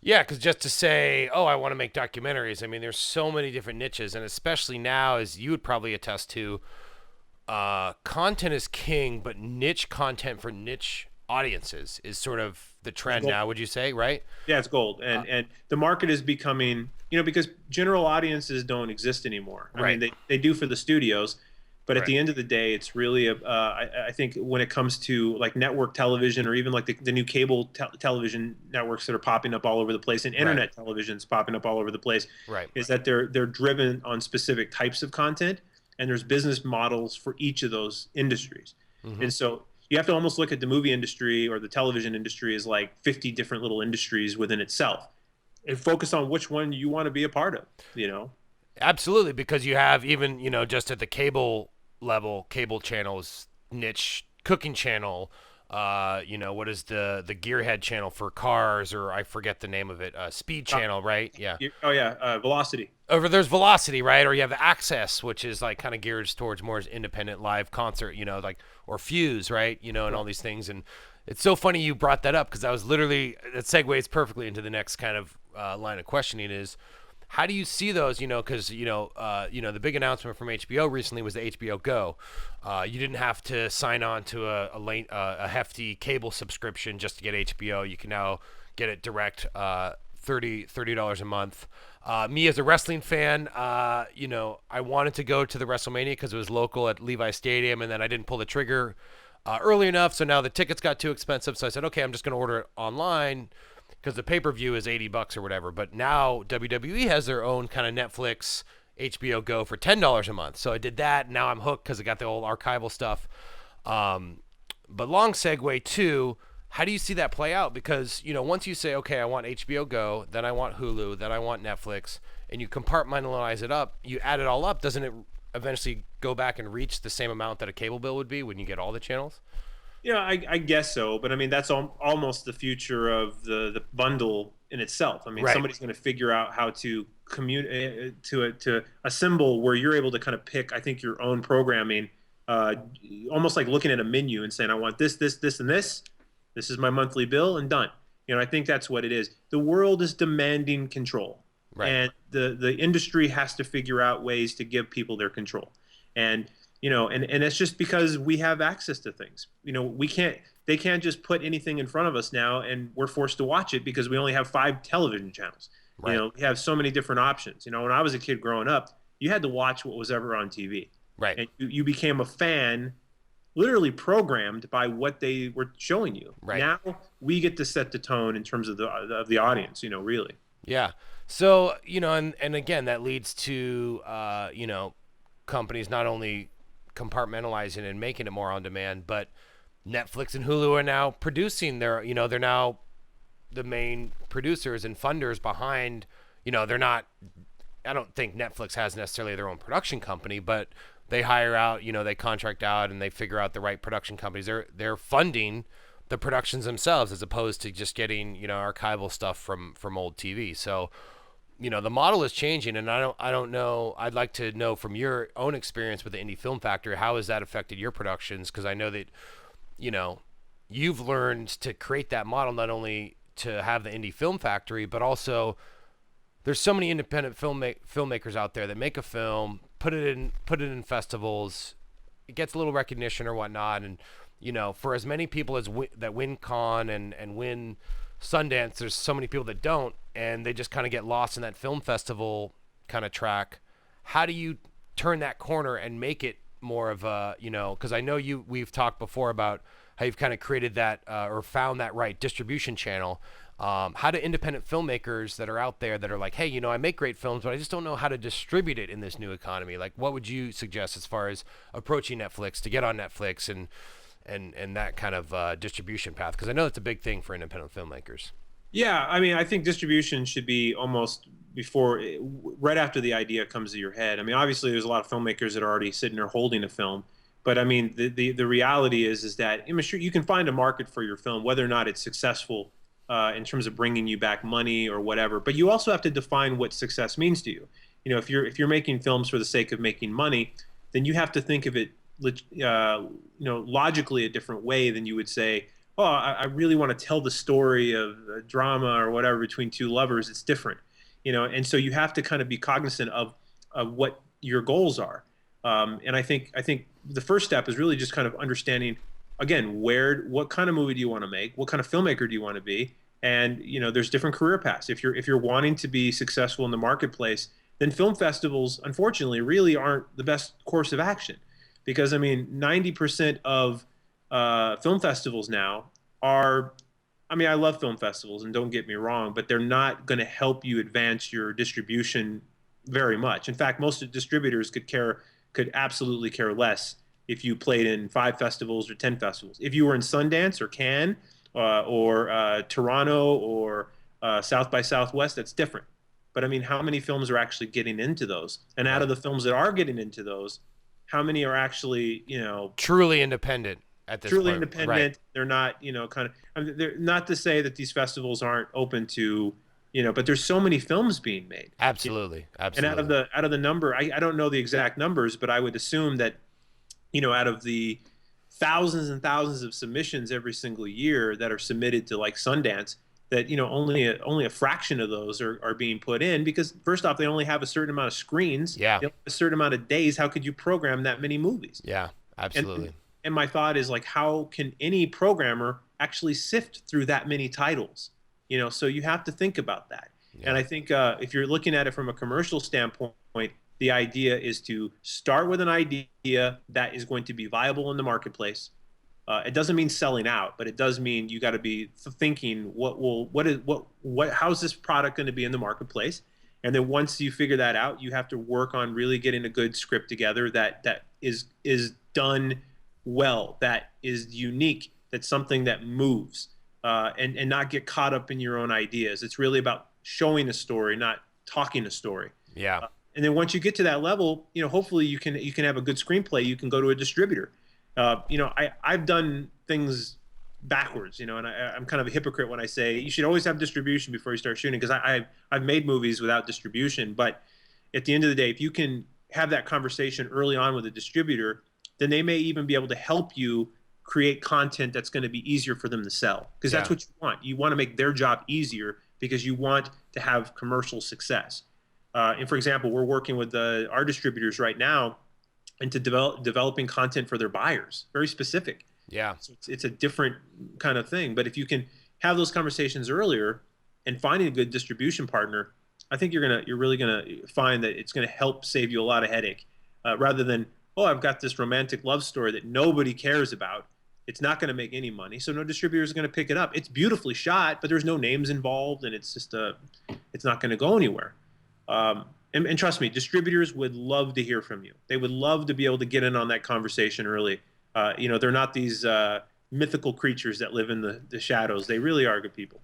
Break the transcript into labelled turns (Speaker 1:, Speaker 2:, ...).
Speaker 1: Yeah, because just to say, oh, I want to make documentaries. I mean, there's so many different niches, and especially now, as you would probably attest to, content is king, but niche content for niche audiences is sort of the
Speaker 2: It's
Speaker 1: trend
Speaker 2: gold.
Speaker 1: now. Would you say, right?
Speaker 2: Yeah, it's gold,
Speaker 1: Uh,
Speaker 2: and the market is becoming, because general audiences don't exist anymore. I mean,
Speaker 1: right,
Speaker 2: they do for the studios, but at
Speaker 1: right,
Speaker 2: the end of the day, it's really I think when it comes to like network television or even like the new cable television networks that are popping up all over the place and
Speaker 1: right,
Speaker 2: internet televisions popping up all over the place,
Speaker 1: right.
Speaker 2: is that they're driven on specific types of content, and there's business models for each of those industries,
Speaker 1: Hmm.
Speaker 2: and so you have to almost look at the movie industry or the television industry as like 50 different little industries within itself and focus on which one you want to be a part of.
Speaker 1: Absolutely, because you have even just at the cable level, cable channels, niche cooking channel. What is the gearhead channel for cars, or I forget the name of it. Speed
Speaker 2: Uh,
Speaker 1: channel, right? Yeah.
Speaker 2: oh yeah, Velocity.
Speaker 1: Over there's Velocity, right? Or you have Access, which is like kind of geared towards more independent live concert, like or Fuse, right? And
Speaker 2: Right.
Speaker 1: all these things. And it's so funny you brought that up because I was literally that segues perfectly into the next kind of line of questioning is how do you see those? Because the big announcement from HBO recently was the HBO Go. You didn't have to sign on to a hefty cable subscription just to get HBO. You can now get it direct, $30 a month. Me as a wrestling fan, I wanted to go to the WrestleMania because it was local at Levi Stadium, and then I didn't pull the trigger early enough. So now the tickets got too expensive. So I said, okay, I'm just going to order it online because the pay per view is $80 or whatever. But now WWE has their own kind of Netflix, HBO Go for $10 a month. So I did that. Now I'm hooked because I got the old archival stuff. Um, but long segue to how do you see that play out? Because once you say, okay, I want HBO Go, then I want Hulu, then I want Netflix, and you compartmentalize it up, you add it all up, doesn't it eventually go back and reach the same amount that a cable bill would be when you get all the channels?
Speaker 2: Yeah, I guess so, but I mean that's almost the future of the bundle in itself. I mean,
Speaker 1: Right.
Speaker 2: somebody's going to figure out how to communicate to a symbol where you're able to kind of pick, I think, your own programming, uh, almost like looking at a menu and saying, I want this, this, this, and this. This is my monthly bill, and done. I think that's what it is. The world is demanding control,
Speaker 1: Right.
Speaker 2: and the industry has to figure out ways to give people their control. And and it's just because we have access to things. We can't they can't just put anything in front of us now and we're forced to watch it because we only have 5 television channels.
Speaker 1: Right.
Speaker 2: We have so many different options. When I was a kid growing up, you had to watch what was ever on TV.
Speaker 1: Right.
Speaker 2: And you became a fan literally programmed by what they were showing you.
Speaker 1: Right.
Speaker 2: Now we get to set the tone in terms of the audience, really.
Speaker 1: Yeah. So, and again, that leads to, companies not only compartmentalizing and making it more on demand, but Netflix and Hulu are now producing they're now the main producers and funders behind, they're not, I don't think Netflix has necessarily their own production company, but they hire out, they contract out and they figure out the right production companies. They're funding the productions themselves as opposed to just getting, archival stuff from old TV. So, the model is changing, and I don't know. I'd like to know from your own experience with the Indie Film Factory, how has that affected your productions? Because I know that you know you've learned to create that model not only to have the Indie Film Factory, but also there's so many independent filmmakers out there that make a film, put it in festivals, it gets a little recognition or whatnot, and for as many people that win Con and win Sundance, there's so many people that don't, and they just kind of get lost in that film festival kind of track. How do you turn that corner and make it more of a because I know we've talked before about how you've kind of created that or found that right distribution channel. How do independent filmmakers that are out there that are like, hey, I make great films, but I just don't know how to distribute it in this new economy? Like, what would you suggest as far as approaching Netflix to get on Netflix and that kind of distribution path? Because I know it's a big thing for independent filmmakers.
Speaker 2: Yeah, I mean, I think distribution should be almost right after the idea comes to your head. I mean, obviously, there's a lot of filmmakers that are already sitting there holding a film, but I mean, the reality is that I'm sure you can find a market for your film, whether or not it's successful in terms of bringing you back money or whatever. But you also have to define what success means to you. If you're making films for the sake of making money, then you have to think of it, logically a different way than you would say, oh, I really want to tell the story of a drama or whatever between two lovers. It's different, and so you have to kind of be cognizant of what your goals are. And I think the first step is really just kind of understanding, again, what kind of movie do you want to make? What kind of filmmaker do you want to be? And there's different career paths. If you're wanting to be successful in the marketplace, then film festivals, unfortunately, really aren't the best course of action, because I mean, 90% of film festivals now are, I mean, I love film festivals, and don't get me wrong, but they're not going to help you advance your distribution very much. In fact, most distributors could absolutely care less if you played in 5 festivals or 10 festivals. If you were in Sundance or Cannes or Toronto or South by Southwest, that's different. But I mean, how many films are actually getting into those? And out of
Speaker 1: Right.
Speaker 2: the films that are getting into those, how many are actually,
Speaker 1: Truly independent at this
Speaker 2: truly
Speaker 1: point. Right.
Speaker 2: independent? They're not, kind of. I mean, they're not to say that these festivals aren't open to, but there's so many films being made.
Speaker 1: Absolutely.
Speaker 2: And out of
Speaker 1: Absolutely.
Speaker 2: the number, I don't know the exact numbers, but I would assume that, out of the thousands and thousands of submissions every single year that are submitted to like Sundance, that only a fraction of those are being put in, because first off, they only have a certain amount of screens,
Speaker 1: Yeah.
Speaker 2: they only have a certain amount of days. How could you program that many movies?
Speaker 1: Yeah.
Speaker 2: And
Speaker 1: Absolutely.
Speaker 2: and my thought is, like, how can any programmer actually sift through that many titles? So you have to think about that. And
Speaker 1: Yeah.
Speaker 2: I think if you're looking at it from a commercial standpoint, the idea is to start with an idea that is going to be viable in the marketplace. It doesn't mean selling out, but it does mean you got to be thinking, how's this product going to be in the marketplace? And then once you figure that out, you have to work on really getting a good script together that is done well, that is unique, that's something that moves, and not get caught up in your own ideas. It's really about showing a story, not talking a story.
Speaker 1: Yeah.
Speaker 2: And then once you get to that level, hopefully you can have a good screenplay. You can go to a distributor. I've done things backwards, and I'm kind of a hypocrite when I say you should always have distribution before you start shooting, because I've made movies without distribution. But at the end of the day, if you can have that conversation early on with a distributor, then they may even be able to help you create content that's going to be easier for them to sell, because that's
Speaker 1: Yeah.
Speaker 2: what you want. You want to make their job easier because you want to have commercial success. And for example, we're working with our distributors right now into developing content for their buyers, very specific.
Speaker 1: Yeah.
Speaker 2: So it's a different kind of thing. But if you can have those conversations earlier and finding a good distribution partner, I think you're really gonna find that it's gonna help save you a lot of headache, rather than, oh, I've got this romantic love story that nobody cares about. It's not going to make any money, so no distributor is going to pick it up. It's beautifully shot, but there's no names involved, and it's not going to go anywhere. And trust me, distributors would love to hear from you. They would love to be able to get in on that conversation early. They're not these mythical creatures that live in the shadows. They really are good people.